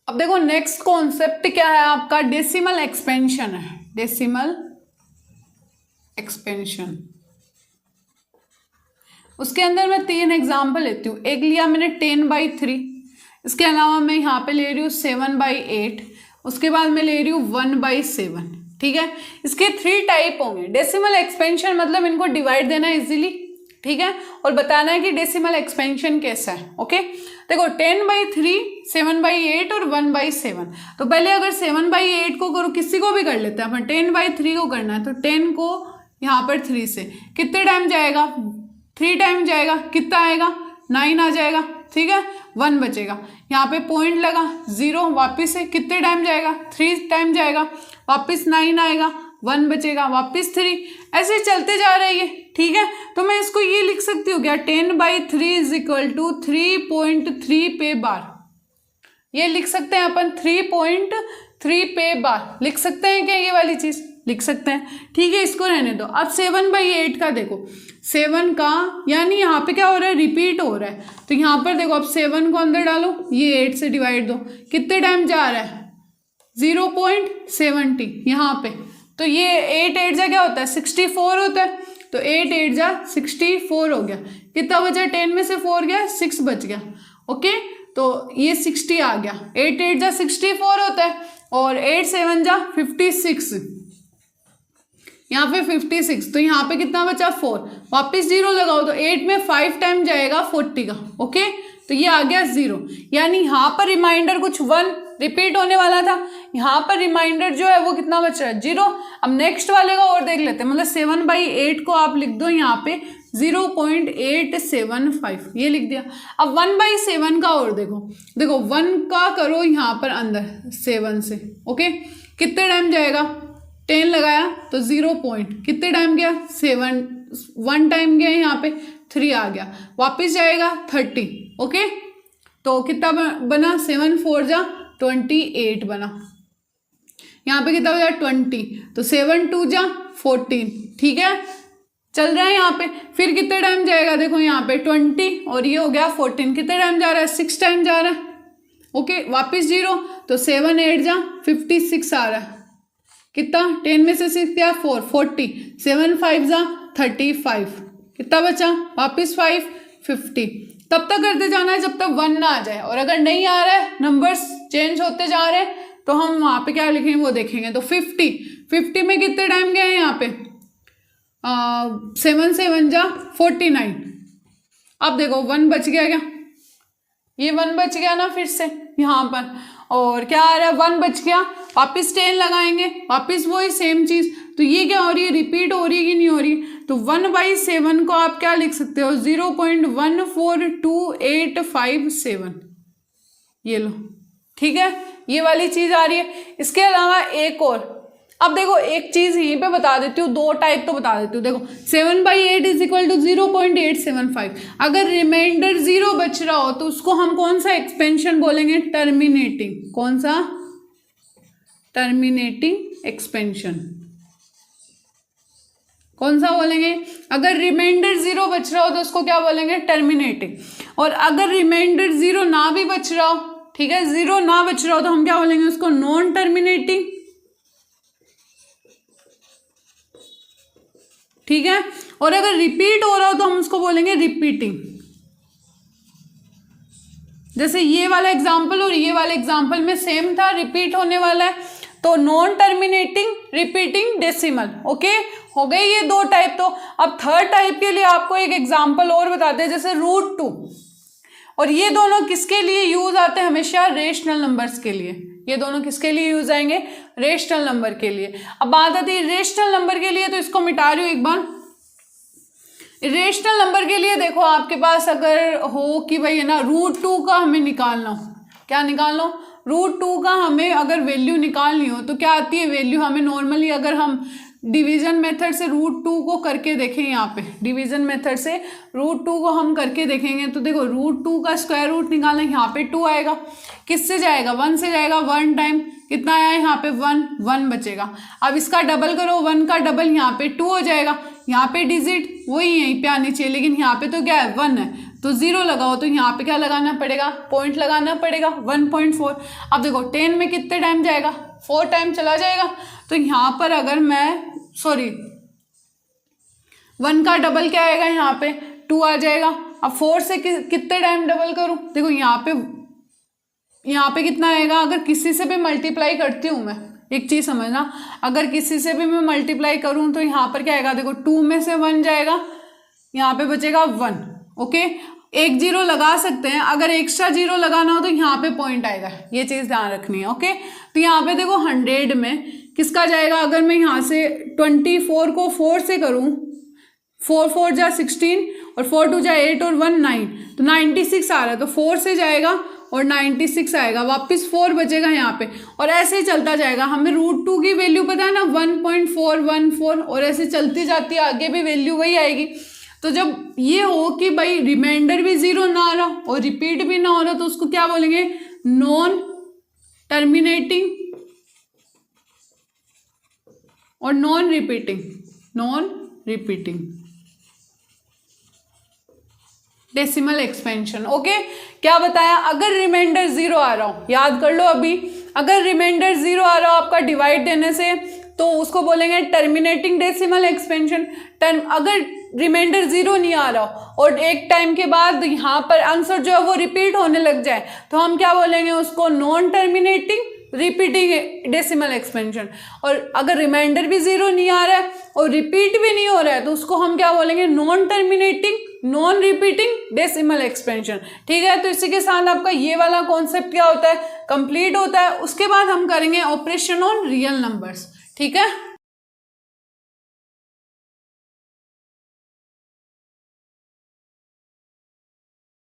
अब देखो next concept क्या है आपका, डेसिमल एक्सपेंशन है, डेसिमल एक्सपेंशन। उसके अंदर मैं 3 एग्जाम्पल लेती हूँ। एक लिया मैंने 10/3, इसके अलावा मैं यहाँ पे ले रही हूँ 7/8, उसके बाद मैं ले रही हूँ 1/7। ठीक है, इसके 3 टाइप होंगे। डेसिमल एक्सपेंशन मतलब इनको डिवाइड देना इजीली, ठीक है, और बताना है कि डेसिमल एक्सपेंशन कैसा है। ओके, देखो 10/3, 7/8 और 1/7। तो पहले अगर 7/8 को करो, किसी को भी कर लेते हैं अपन, 10/3 को करना है तो 10 को यहाँ पर 3 से कितने टाइम जाएगा, 3 टाइम जाएगा, कितना आएगा 9 आ जाएगा। ठीक है, 1 बचेगा, यहाँ पे पॉइंट लगा 0, वापिस से कितने टाइम जाएगा, 3 टाइम जाएगा, वापिस 9 आएगा, 1 बचेगा, वापिस 3, ऐसे चलते जा रहे हैं। ठीक है, तो मैं इसको ये लिख सकती हूँ क्या, 10/3 = 3.3 पे बार। ये लिख सकते हैं अपन 3.3 पे बार, लिख सकते हैं क्या, ये वाली चीज लिख सकते हैं। ठीक है, इसको रहने दो। अब 7/8 का देखो, 7 का यानी यहाँ पे क्या हो रहा है, रिपीट हो रहा है। तो यहाँ पर देखो, अब 7 को अंदर डालो, ये 8 से डिवाइड दो, कितने टाइम जा रहा है 0.70 यहाँ पे। तो ये 8 जा क्या होता है 64 होता है, तो 8 जा 64 हो गया। कितना बचा, 10 में से 4 गया, 6 बच गया। ओके, तो ये 60 आ गया। 8 जा 64 होता है और 8 जा 56, यहाँ पे 56, तो यहाँ पे कितना बचा 4, वापिस 0 लगाओ तो 8 में 5 टाइम जाएगा 40 का। ओके, तो ये आ गया 0, यानी यहाँ पर रिमाइंडर कुछ 1 रिपीट होने वाला था, यहाँ पर रिमाइंडर जो है वो कितना बच रहा है 0। अब नेक्स्ट वाले का और देख लेते हैं, मतलब 7/8 को आप लिख दो यहाँ पे 0.875, ये लिख दिया। अब 1/7 का और देखो, देखो 1 का करो यहाँ पर अंदर 7 से। ओके, कितने टाइम जाएगा, 10 लगाया तो 0 पॉइंट, कितने टाइम गया 7, 1 टाइम गया, यहाँ पे 3 आ गया, वापिस जाएगा 30। ओके, तो कितना बना, 7 4 जा 28 बना, यहाँ पे कितना बजा 20, तो 7 2 जा 14। ठीक है, चल रहा है यहाँ पे। फिर कितने टाइम जाएगा, देखो यहाँ पे 20 और ये हो गया 14, कितने टाइम जा रहा है 6 टाइम जा रहा है। ओके, वापिस 0, तो 7 8 जा 56 आ रहा है, कितना 10 में से 6 गया 4, 40, 7 5 जा 35, कितना बचा, वापिस 5, 50। तब तक करते जाना है जब तक 1 ना आ जाए, और अगर नहीं आ रहा है, नंबर्स चेंज होते जा रहे हैं, तो हम वहाँ पे क्या लिखेंगे वो देखेंगे। तो 50 में कितने टाइम गए हैं यहाँ पे 7 7 जा 49। अब देखो 1 बच गया क्या, ये 1 बच गया ना फिर से यहाँ पर, और क्या आ रहा है 1 बच गया, वापिस 10 लगाएंगे, वापिस वही सेम चीज। तो ये क्या हो रही है, रिपीट हो रही है कि नहीं हो रही। तो 1/7 को आप क्या लिख सकते हो 0.142857, ये लो। ठीक है, ये वाली चीज आ रही है। इसके अलावा एक और, अब देखो एक चीज यहीं पे बता देती हूँ, 2 टाइप तो बता देती हूँ। देखो 7/8 = 0.875। अगर रिमाइंडर 0 बच रहा हो तो उसको हम कौन सा एक्सपेंशन बोलेंगे, टर्मिनेटिंग। कौन सा, टर्मिनेटिंग एक्सपेंशन। कौन सा बोलेंगे, अगर रिमाइंडर 0 बच रहा हो तो उसको क्या बोलेंगे, टर्मिनेटिंग। और अगर रिमाइंडर 0 ना भी बच रहा हो, ठीक है, 0 ना बच रहा हो तो हम क्या बोलेंगे उसको, नॉन टर्मिनेटिंग। ठीक है, और अगर रिपीट हो रहा हो तो हम उसको बोलेंगे रिपीटिंग। जैसे ये वाला एग्जाम्पल और ये वाला एग्जाम्पल में सेम था, रिपीट होने वाला है, तो non terminating, repeating, decimal. Okay, हो गए ये 2 टाइप। तो अब 3rd टाइप के लिए आपको एक एग्जाम्पल और बताते हैं, जैसे √2, और ये दोनों किसके लिए यूज आते हैं, हमेशा रेशनल नंबर्स के लिए। ये दोनों किसके लिए यूज आएंगे, रेशनल नंबर के लिए। अब बात आती है रेशनल नंबर के लिए, तो इसको मिटा रही हूँ एक बार। रेशनल नंबर के लिए देखो आपके पास अगर हो कि भाई है ना √2 का हमें निकालना हो, क्या निकालना हो, √2 का हमें अगर वैल्यू निकालनी हो तो क्या आती है वैल्यू, हमें नॉर्मली अगर हम डिवीजन मेथड से √2 को करके देखें, यहाँ पे डिवीजन मेथड से √2 को हम करके देखेंगे तो देखो √2 का स्क्वायर रूट निकालना, यहाँ पे 2 आएगा, किससे जाएगा 1 से जाएगा, 1 टाइम कितना आया यहाँ पे 1 बचेगा। अब इसका डबल करो, 1 का डबल यहाँ पे 2 हो जाएगा, यहाँ पे डिजिट वही यहीं पे आनी चाहिए, लेकिन यहाँ पे तो क्या है 1 है, तो 0 लगाओ तो यहाँ पे क्या लगाना पड़ेगा, पॉइंट लगाना पड़ेगा 1.4। अब देखो 10 में कितने टाइम जाएगा, 4 टाइम चला जाएगा। तो यहाँ पर अगर मैं 1 का डबल क्या आएगा, यहाँ पे 2 आ जाएगा। अब 4 से कितने टाइम डबल करूँ, देखो यहाँ पे कितना आएगा, अगर किसी से भी मल्टीप्लाई करती हूँ मैं, एक चीज़ समझना, अगर किसी से भी मैं मल्टीप्लाई करूँ तो यहाँ पर क्या आएगा, देखो 2 में से 1 जाएगा, यहाँ पे बचेगा 1। ओके, एक 0 लगा सकते हैं, अगर एक्स्ट्रा 0 लगाना हो तो यहाँ पे पॉइंट आएगा, ये चीज़ ध्यान रखनी है। ओके, तो यहाँ पे देखो 100 में किसका जाएगा, अगर मैं यहाँ से 24 को 4 से करूँ, 4 4 जा 16 और 4 2 जा 8 और 1 9, तो 96 आ रहा है, तो 4 से जाएगा और 96 आएगा, वापस 4 बचेगा यहाँ पे, और ऐसे ही चलता जाएगा। हमें √2 की वैल्यू पता है ना 1.414, और ऐसे चलती जाती है, आगे भी वैल्यू वही आएगी। तो जब ये हो कि भाई रिमाइंडर भी 0 ना आ रहा और रिपीट भी ना हो रहा, तो उसको क्या बोलेंगे, नॉन टर्मिनेटिंग और non repeating decimal expansion. Okay, क्या बताया, अगर रिमाइंडर 0 आ रहा हो, याद कर लो अभी, अगर रिमाइंडर 0 आ रहा हो आपका डिवाइड देने से, तो उसको बोलेंगे टर्मिनेटिंग डेसिमल एक्सपेंशन। अगर रिमाइंडर 0 नहीं आ रहा और एक टाइम के बाद यहाँ पर आंसर जो है वो रिपीट होने लग जाए, तो हम क्या बोलेंगे उसको, non terminating repeating decimal expansion. और अगर रिमाइंडर भी 0 नहीं आ रहा है और रिपीट भी नहीं हो रहा है, तो उसको हम क्या बोलेंगे, non terminating non repeating decimal expansion. ठीक है, तो इसी के साथ आपका ये वाला कॉन्सेप्ट क्या होता है, कंप्लीट होता है। उसके बाद हम करेंगे ऑपरेशन ऑन रियल नंबर्स। ठीक है।